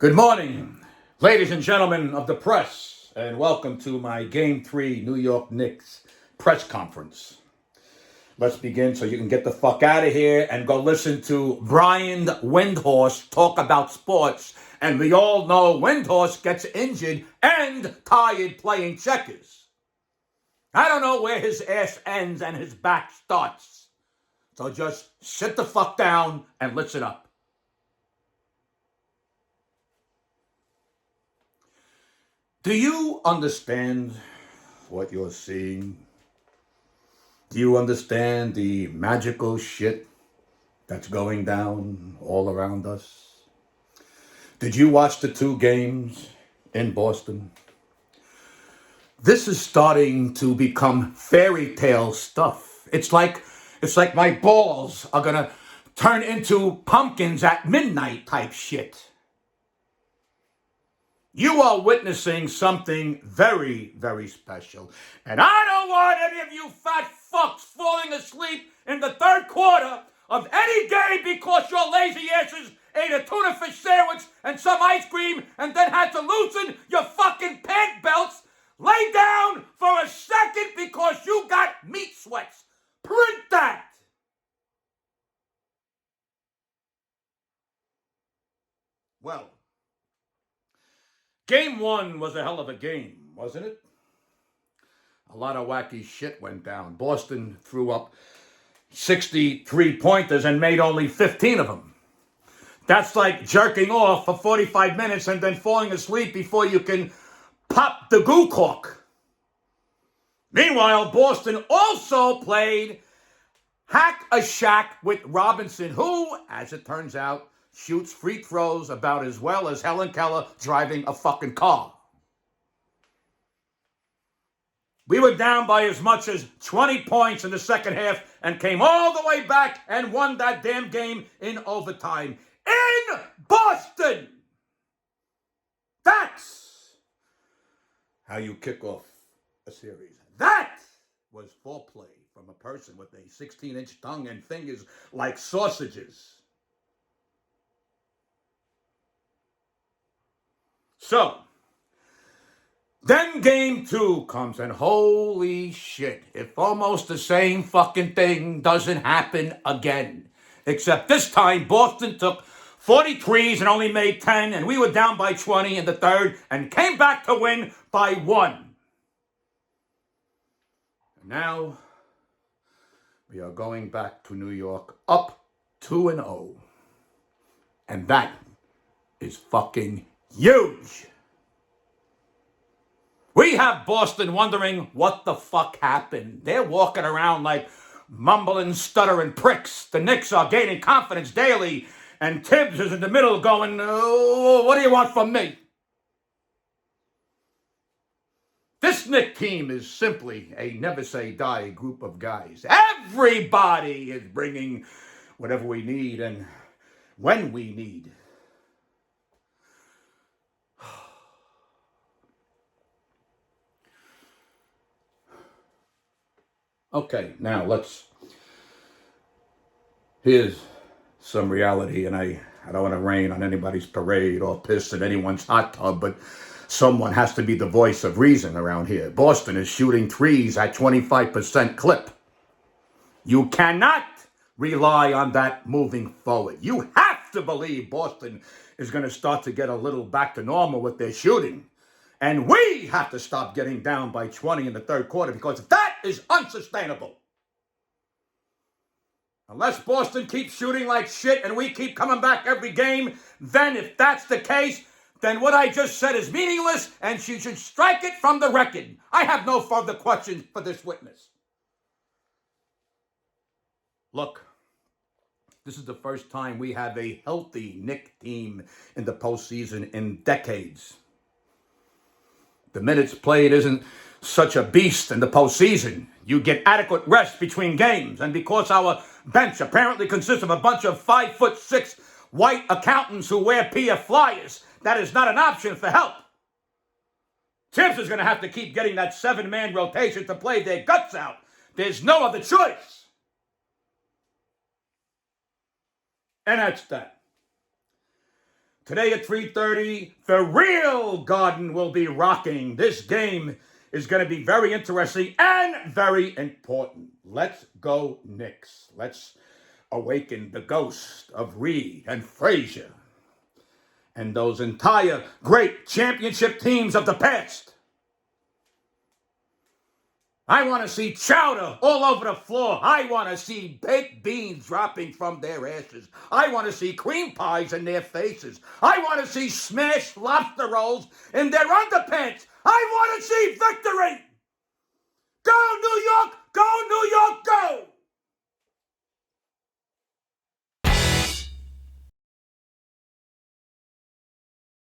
Good morning, ladies and gentlemen of the press, and welcome to my Game 3 New York Knicks press conference. Let's begin so you can get the fuck out of here and go listen to Brian Windhorse talk about sports. And we all know Windhorse gets injured and tired playing checkers. I don't know where his ass ends and his back starts. So just sit the fuck down and listen up. Do you understand what you're seeing? Do you understand the magical shit that's going down all around us? Did you watch the 2 games in Boston? This is starting to become fairy tale stuff. It's like my balls are gonna turn into pumpkins at midnight type shit. You are witnessing something very, very special. And I don't want any of you fat fucks falling asleep in the third quarter of any game because your lazy asses ate a tuna fish sandwich and some ice cream and then had to loosen your fucking pant belts. Lay down for a second because you got meat sweats. Print that. Well, Game 1 was a hell of a game, wasn't it? A lot of wacky shit went down. Boston threw up 63 pointers and made only 15 of them. That's like jerking off for 45 minutes and then falling asleep before you can pop the goo cork. Meanwhile, Boston also played hack-a-shack with Robinson, who, as it turns out, shoots free throws about as well as Helen Keller driving a fucking car. We were down by as much as 20 points in the second half and came all the way back and won that damn game in overtime. In Boston! That's how you kick off a series. That was foreplay from a person with a 16-inch tongue and fingers like sausages. So, then game 2 comes and holy shit, if almost the same fucking thing doesn't happen again. Except this time Boston took 43s and only made 10 and we were down by 20 in the third and came back to win by 1. Now we are going back to New York up 2-0. And that is fucking huge. We have Boston wondering what the fuck happened. They're walking around like mumbling, stuttering pricks. The Knicks are gaining confidence daily, and Tibbs is in the middle going, oh, what do you want from me? This Knicks team is simply a never-say-die group of guys. Everybody is bringing whatever we need and when we need. Okay, now here's some reality, and I don't want to rain on anybody's parade or piss in anyone's hot tub, but someone has to be the voice of reason around here. Boston is shooting threes at 25% clip. You cannot rely on that moving forward. You have to believe Boston is going to start to get a little back to normal with their shooting. And we have to stop getting down by 20 in the third quarter because that is unsustainable. Unless Boston keeps shooting like shit and we keep coming back every game, then if that's the case, then what I just said is meaningless and she should strike it from the record. I have no further questions for this witness. Look, this is the first time we have a healthy Knicks team in the postseason in decades. The minutes played isn't such a beast in the postseason. You get adequate rest between games. And because our bench apparently consists of a bunch of 5'6" white accountants who wear PF flyers, that is not an option for help. Tibbs is going to have to keep getting that 7-man rotation to play their guts out. There's no other choice. And that's that. Today at 3:30, the real Garden will be rocking. This game is going to be very interesting and very important. Let's go Knicks. Let's awaken the ghost of Reed and Frazier and those entire great championship teams of the past. I want to see chowder all over the floor. I want to see baked beans dropping from their ashes. I want to see cream pies in their faces. I want to see smashed lobster rolls in their underpants. I want to see victory. Go, New York! Go, New York! Go!